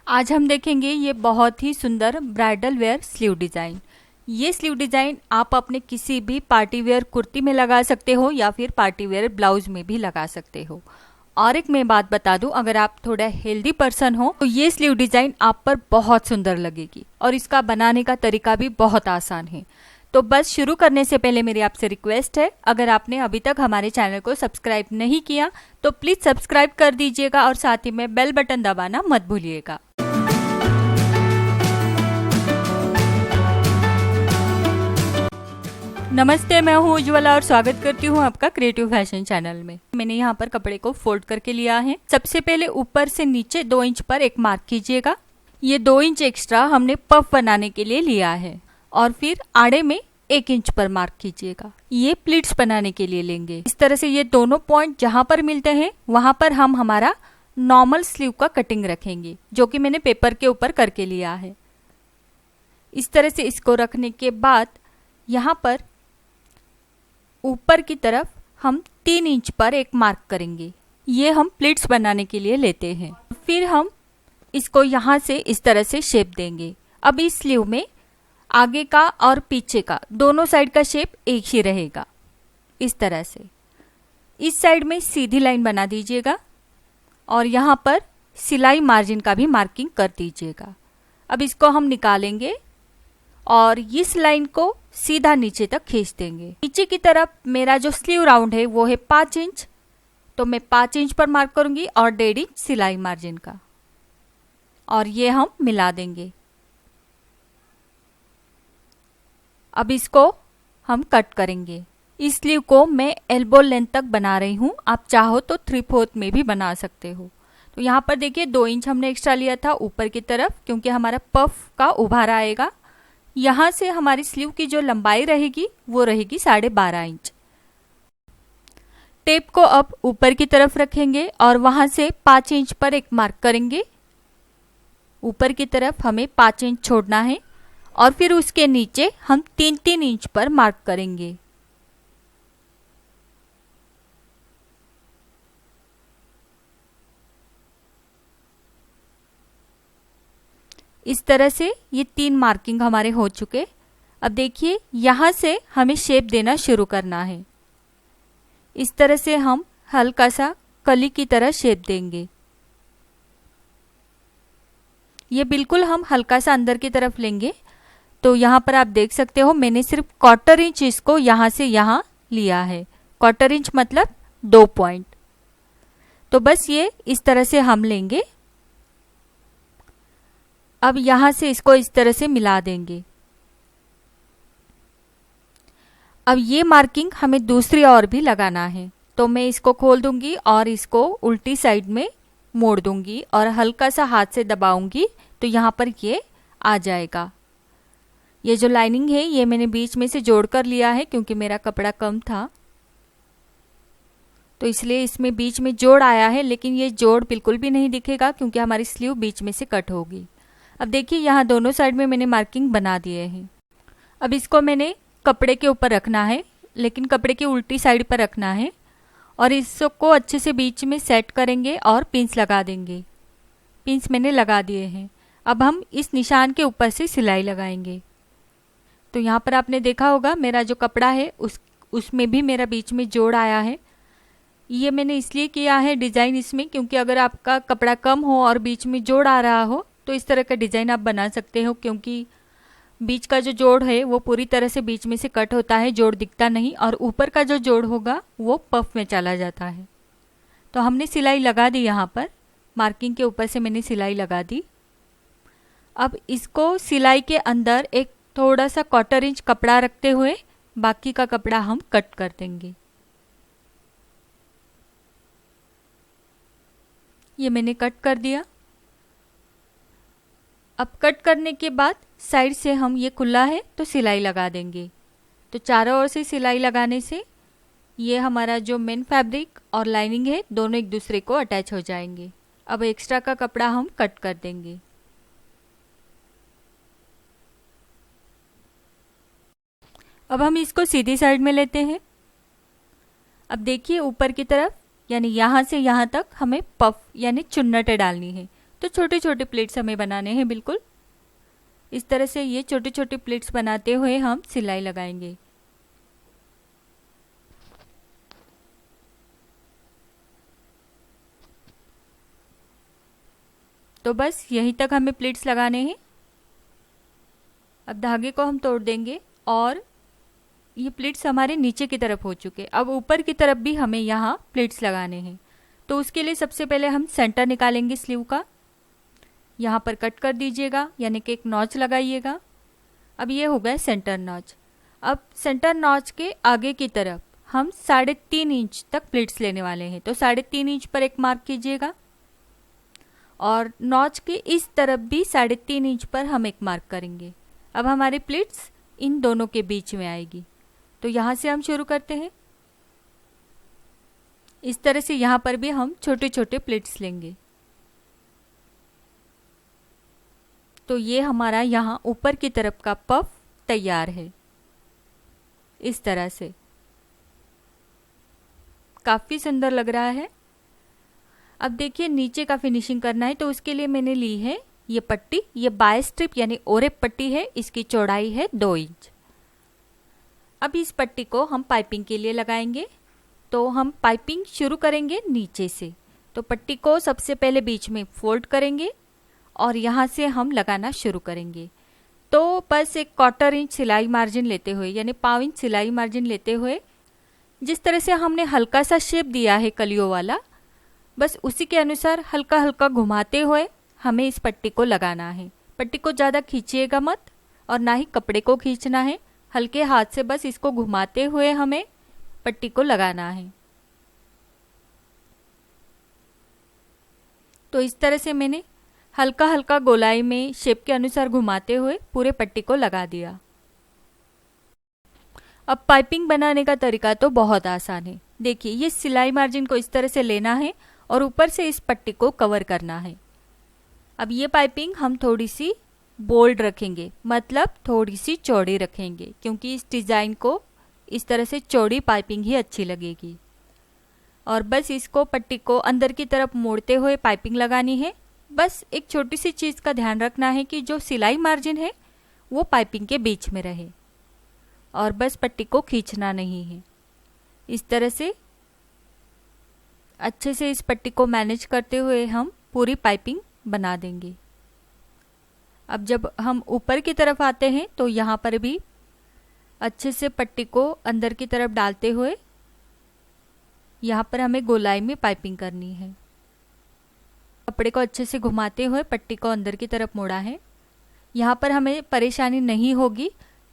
आज हम देखेंगे ये बहुत ही सुंदर ब्राइडल वेयर स्लीव डिज़ाइन। ये स्लीव डिज़ाइन आप अपने किसी भी पार्टी वेयर कुर्ती में लगा सकते हो या फिर पार्टी वेयर ब्लाउज में भी लगा सकते हो। और एक मैं बात बता दूं, अगर आप थोड़ा हेल्दी पर्सन हो तो ये स्लीव डिज़ाइन आप पर बहुत सुंदर लगेगी और इसका बनाने का तरीका भी बहुत आसान है। तो बस शुरू करने से पहले मेरी आपसे रिक्वेस्ट है, अगर आपने अभी तक हमारे चैनल को सब्सक्राइब नहीं किया तो प्लीज़ सब्सक्राइब कर दीजिएगा और साथ ही में बेल बटन दबाना मत भूलिएगा। नमस्ते, मैं हूँ उज्ज्वला और स्वागत करती हूँ आपका क्रिएटिव फैशन चैनल में। मैंने यहाँ पर कपड़े को फोल्ड करके लिया है। सबसे पहले ऊपर से नीचे 2 इंच पर एक मार्क कीजिएगा। ये 2 इंच एक्स्ट्रा हमने पफ बनाने के लिए लिया है। और फिर आड़े में 1 इंच पर मार्क कीजिएगा। ये प्लीट्स बनाने के लिए लेंगे। इस तरह से ये दोनों पॉइंट जहाँ पर मिलते हैं वहां पर हम हमारा नॉर्मल स्लीव का कटिंग रखेंगे, जो कि मैंने पेपर के ऊपर करके लिया है। इस तरह से इसको रखने के बाद यहाँ पर ऊपर की तरफ हम 3 इंच पर एक मार्क करेंगे। ये हम प्लीट्स बनाने के लिए लेते हैं। फिर हम इसको यहाँ से इस तरह से शेप देंगे। अब इस स्लीव में आगे का और पीछे का दोनों साइड का शेप एक ही रहेगा। इस तरह से इस साइड में सीधी लाइन बना दीजिएगा और यहाँ पर सिलाई मार्जिन का भी मार्किंग कर दीजिएगा। अब इसको हम निकालेंगे और इस लाइन को सीधा नीचे तक खींच देंगे। नीचे की तरफ मेरा जो स्लीव राउंड है वो है 5 इंच, तो मैं 5 इंच पर मार्क करूंगी और 1.5 इंच सिलाई मार्जिन का, और ये हम मिला देंगे। अब इसको हम कट करेंगे। इस स्लीव को मैं एल्बो लेंथ तक बना रही हूँ, आप चाहो तो 3/4 में भी बना सकते हो। तो यहाँ पर देखिए 2 इंच हमने एक्स्ट्रा लिया था ऊपर की तरफ, क्योंकि हमारा पफ का उभार आएगा। यहाँ से हमारी स्लीव की जो लंबाई रहेगी वो रहेगी 12.5 इंच। टेप को अब ऊपर की तरफ रखेंगे और वहां से 5 इंच पर एक मार्क करेंगे। ऊपर की तरफ हमें 5 इंच छोड़ना है और फिर उसके नीचे हम 3-3 इंच पर मार्क करेंगे। इस तरह से ये 3 मार्किंग हमारे हो चुके। अब देखिए यहाँ से हमें शेप देना शुरू करना है। इस तरह से हम हल्का सा कली की तरह शेप देंगे। ये बिल्कुल हम हल्का सा अंदर की तरफ लेंगे। तो यहाँ पर आप देख सकते हो मैंने सिर्फ 1/4 इंच इसको यहाँ से यहाँ लिया है। 1/4 इंच मतलब 2 पॉइंट। तो बस ये इस तरह से हम लेंगे। अब यहाँ से इसको इस तरह से मिला देंगे। अब ये मार्किंग हमें दूसरी ओर भी लगाना है, तो मैं इसको खोल दूंगी और इसको उल्टी साइड में मोड़ दूंगी और हल्का सा हाथ से दबाऊंगी तो यहाँ पर ये आ जाएगा। ये जो लाइनिंग है ये मैंने बीच में से जोड़ कर लिया है, क्योंकि मेरा कपड़ा कम था तो इसलिए इसमें बीच में जोड़ आया है, लेकिन ये जोड़ बिल्कुल भी नहीं दिखेगा क्योंकि हमारी स्लीव बीच में से कट होगी। अब देखिए यहाँ दोनों साइड में मैंने मार्किंग बना दिए हैं। अब इसको मैंने कपड़े के ऊपर रखना है, लेकिन कपड़े की उल्टी साइड पर रखना है और इसको अच्छे से बीच में सेट करेंगे और पिंस लगा देंगे। पिंस मैंने लगा दिए हैं। अब हम इस निशान के ऊपर से सिलाई लगाएंगे। तो यहाँ पर आपने देखा होगा मेरा जो कपड़ा है उसमें भी मेरा बीच में जोड़ आया है। ये मैंने इसलिए किया है डिज़ाइन इसमें, क्योंकि अगर आपका कपड़ा कम हो और बीच में जोड़ आ रहा हो तो इस तरह का डिज़ाइन आप बना सकते हो, क्योंकि बीच का जो जोड़ है वो पूरी तरह से बीच में से कट होता है, जोड़ दिखता नहीं, और ऊपर का जो जोड़ होगा वो पफ में चला जाता है। तो हमने सिलाई लगा दी, यहाँ पर मार्किंग के ऊपर से मैंने सिलाई लगा दी। अब इसको सिलाई के अंदर एक थोड़ा सा 1/4 इंच कपड़ा रखते हुए बाकी का कपड़ा हम कट कर देंगे। ये मैंने कट कर दिया। अब कट करने के बाद साइड से हम ये खुला है तो सिलाई लगा देंगे। तो चारों ओर से सिलाई लगाने से ये हमारा जो मेन फैब्रिक और लाइनिंग है दोनों एक दूसरे को अटैच हो जाएंगे। अब एक्स्ट्रा का कपड़ा हम कट कर देंगे। अब हम इसको सीधी साइड में लेते हैं। अब देखिए ऊपर की तरफ यानी यहाँ से यहाँ तक हमें पफ यानी चुन्नटें डालनी है। तो छोटे छोटे प्लेट्स हमें बनाने हैं। बिल्कुल इस तरह से ये छोटे छोटे प्लेट्स बनाते हुए हम सिलाई लगाएंगे। तो बस यहीं तक हमें प्लेट्स लगाने हैं। अब धागे को हम तोड़ देंगे और ये प्लेट्स हमारे नीचे की तरफ हो चुके। अब ऊपर की तरफ भी हमें यहाँ प्लेट्स लगाने हैं। तो उसके लिए सबसे पहले हम सेंटर निकालेंगे स्लीव का। यहाँ पर कट कर दीजिएगा, यानी कि एक नॉच लगाइएगा। अब ये हो गया सेंटर नॉच। अब सेंटर नॉच के आगे की तरफ हम 3.5 इंच तक प्लेट्स लेने वाले हैं। तो 3.5 इंच पर एक मार्क कीजिएगा और नॉच के इस तरफ भी 3.5 इंच पर हम एक मार्क करेंगे। अब हमारी प्लेट्स इन दोनों के बीच में आएगी। तो यहाँ से हम शुरू करते हैं। इस तरह से यहाँ पर भी हम छोटे छोटे प्लेट्स लेंगे। तो ये हमारा यहाँ ऊपर की तरफ का पफ तैयार है। इस तरह से काफी सुंदर लग रहा है। अब देखिए नीचे का फिनिशिंग करना है, तो उसके लिए मैंने ली है ये पट्टी। ये बाय स्ट्रिप यानी ओरेप पट्टी है। इसकी चौड़ाई है 2 इंच। अब इस पट्टी को हम पाइपिंग के लिए लगाएंगे। तो हम पाइपिंग शुरू करेंगे नीचे से। तो पट्टी को सबसे पहले बीच में फोल्ड करेंगे और यहाँ से हम लगाना शुरू करेंगे। तो बस एक 1/4 इंच सिलाई मार्जिन लेते हुए, यानी 1/4 इंच सिलाई मार्जिन लेते हुए, जिस तरह से हमने हल्का सा शेप दिया है कलियों वाला, बस उसी के अनुसार हल्का हल्का घुमाते हुए हमें इस पट्टी को लगाना है। पट्टी को ज़्यादा खींचिएगा मत और ना ही कपड़े को खींचना है। हल्के हाथ से बस इसको घुमाते हुए हमें पट्टी को लगाना है। तो इस तरह से मैंने हल्का हल्का गोलाई में शेप के अनुसार घुमाते हुए पूरे पट्टी को लगा दिया। अब पाइपिंग बनाने का तरीका तो बहुत आसान है। देखिए ये सिलाई मार्जिन को इस तरह से लेना है और ऊपर से इस पट्टी को कवर करना है। अब ये पाइपिंग हम थोड़ी सी बोल्ड रखेंगे, मतलब थोड़ी सी चौड़ी रखेंगे, क्योंकि इस डिज़ाइन को इस तरह से चौड़ी पाइपिंग ही अच्छी लगेगी। और बस इसको पट्टी को अंदर की तरफ मोड़ते हुए पाइपिंग लगानी है। बस एक छोटी सी चीज़ का ध्यान रखना है कि जो सिलाई मार्जिन है वो पाइपिंग के बीच में रहे और बस पट्टी को खींचना नहीं है। इस तरह से अच्छे से इस पट्टी को मैनेज करते हुए हम पूरी पाइपिंग बना देंगे। अब जब हम ऊपर की तरफ आते हैं तो यहाँ पर भी अच्छे से पट्टी को अंदर की तरफ डालते हुए यहाँ पर हमें गोलाई में पाइपिंग करनी है। कपड़े को अच्छे से घुमाते हुए पट्टी को अंदर की तरफ मोड़ा है। यहाँ पर हमें परेशानी नहीं होगी,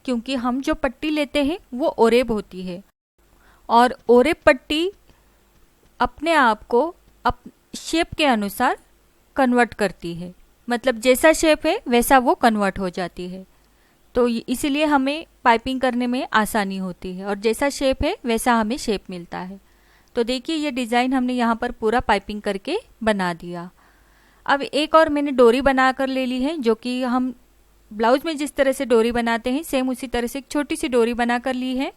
क्योंकि हम जो पट्टी लेते हैं वो ओरेब होती है और ओरेब पट्टी अपने आप को शेप के अनुसार कन्वर्ट करती है। मतलब जैसा शेप है वैसा वो कन्वर्ट हो जाती है। तो इसीलिए हमें पाइपिंग करने में आसानी होती है और जैसा शेप है वैसा हमें शेप मिलता है। तो देखिए ये डिज़ाइन हमने यहाँ पर पूरा पाइपिंग करके बना दिया। अब एक और मैंने डोरी बना कर ले ली है, जो कि हम ब्लाउज में जिस तरह से डोरी बनाते हैं सेम उसी तरह से एक छोटी सी डोरी बना कर ली है।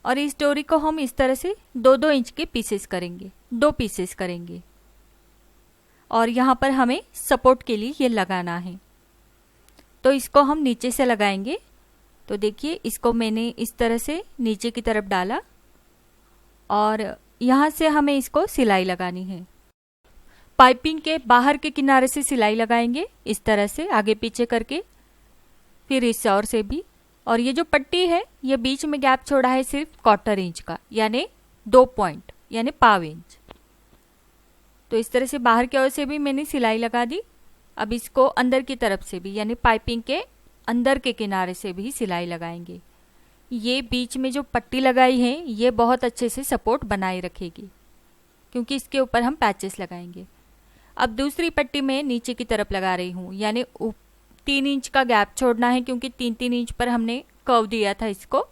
और इस डोरी को हम इस तरह से 2-2 इंच के पीसेस करेंगे, 2 पीसेस करेंगे और यहाँ पर हमें सपोर्ट के लिए ये लगाना है। तो इसको हम नीचे से लगाएंगे। तो देखिए इसको मैंने इस तरह से नीचे की तरफ डाला और यहाँ से हमें इसको सिलाई लगानी है। पाइपिंग के बाहर के किनारे से सिलाई लगाएंगे इस तरह से आगे पीछे करके, फिर इस ओर से भी। और ये जो पट्टी है ये बीच में गैप छोड़ा है सिर्फ 1/4 इंच का, यानी 2 पॉइंट यानी 1/4 इंच। तो इस तरह से बाहर की ओर से भी मैंने सिलाई लगा दी। अब इसको अंदर की तरफ से भी, यानी पाइपिंग के अंदर के किनारे से भी सिलाई लगाएंगे। ये बीच में जो पट्टी लगाई है ये बहुत अच्छे से सपोर्ट बनाए रखेगी, क्योंकि इसके ऊपर हम पैचेस लगाएंगे। अब दूसरी पट्टी में नीचे की तरफ लगा रही हूँ, यानी 3 इंच का गैप छोड़ना है, क्योंकि 3-3 इंच पर हमने कर्व दिया था इसको।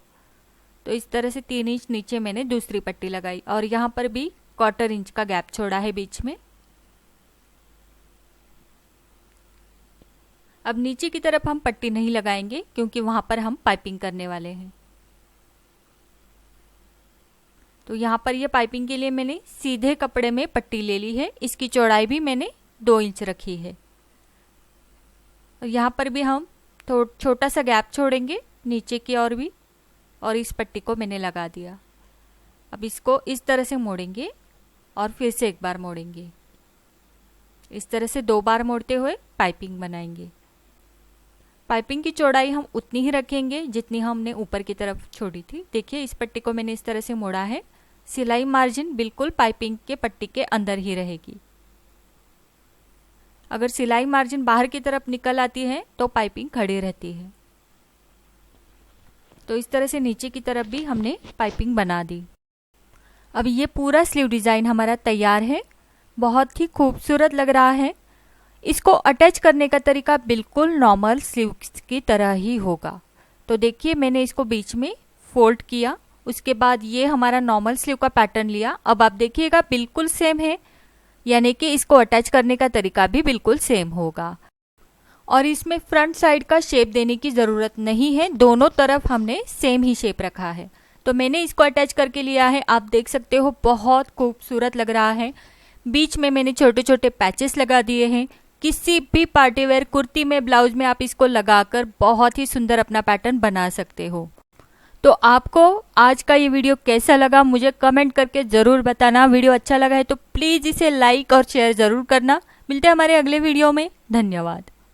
तो इस तरह से 3 इंच नीचे मैंने दूसरी पट्टी लगाई और यहाँ पर भी 1/4 इंच का गैप छोड़ा है बीच में। अब नीचे की तरफ हम पट्टी नहीं लगाएंगे, क्योंकि वहां पर हम पाइपिंग करने वाले हैं। तो यहाँ पर ये पाइपिंग के लिए मैंने सीधे कपड़े में पट्टी ले ली है। इसकी चौड़ाई भी मैंने 2 इंच रखी है। यहाँ पर भी हम छोटा सा गैप छोड़ेंगे नीचे की ओर भी, और इस पट्टी को मैंने लगा दिया। अब इसको इस तरह से मोड़ेंगे और फिर से एक बार मोड़ेंगे। इस तरह से 2 बार मोड़ते हुए पाइपिंग बनाएंगे। पाइपिंग की चौड़ाई हम उतनी ही रखेंगे जितनी हमने ऊपर की तरफ छोड़ी थी। देखिए इस पट्टी को मैंने इस तरह से मोड़ा है। सिलाई मार्जिन बिल्कुल पाइपिंग के पट्टी के अंदर ही रहेगी। अगर सिलाई मार्जिन बाहर की तरफ निकल आती है तो पाइपिंग खड़ी रहती है। तो इस तरह से नीचे की तरफ भी हमने पाइपिंग बना दी। अब ये पूरा स्लीव डिज़ाइन हमारा तैयार है। बहुत ही खूबसूरत लग रहा है। इसको अटैच करने का तरीका बिल्कुल नॉर्मल स्लीव की तरह ही होगा। तो देखिए मैंने इसको बीच में फोल्ड किया, उसके बाद ये हमारा नॉर्मल स्लीव का पैटर्न लिया। अब आप देखिएगा बिल्कुल सेम है, यानी कि इसको अटैच करने का तरीका भी बिल्कुल सेम होगा। और इसमें फ्रंट साइड का शेप देने की ज़रूरत नहीं है, दोनों तरफ हमने सेम ही शेप रखा है। तो मैंने इसको अटैच करके लिया है। आप देख सकते हो बहुत खूबसूरत लग रहा है। बीच में मैंने छोटे छोटे पैचेस लगा दिए हैं। किसी भी पार्टीवेयर कुर्ती में, ब्लाउज में आप इसको लगाकर बहुत ही सुंदर अपना पैटर्न बना सकते हो। तो आपको आज का ये वीडियो कैसा लगा मुझे कमेंट करके ज़रूर बताना। वीडियो अच्छा लगा है तो प्लीज़ इसे लाइक और शेयर ज़रूर करना। मिलते हैं हमारे अगले वीडियो में। धन्यवाद।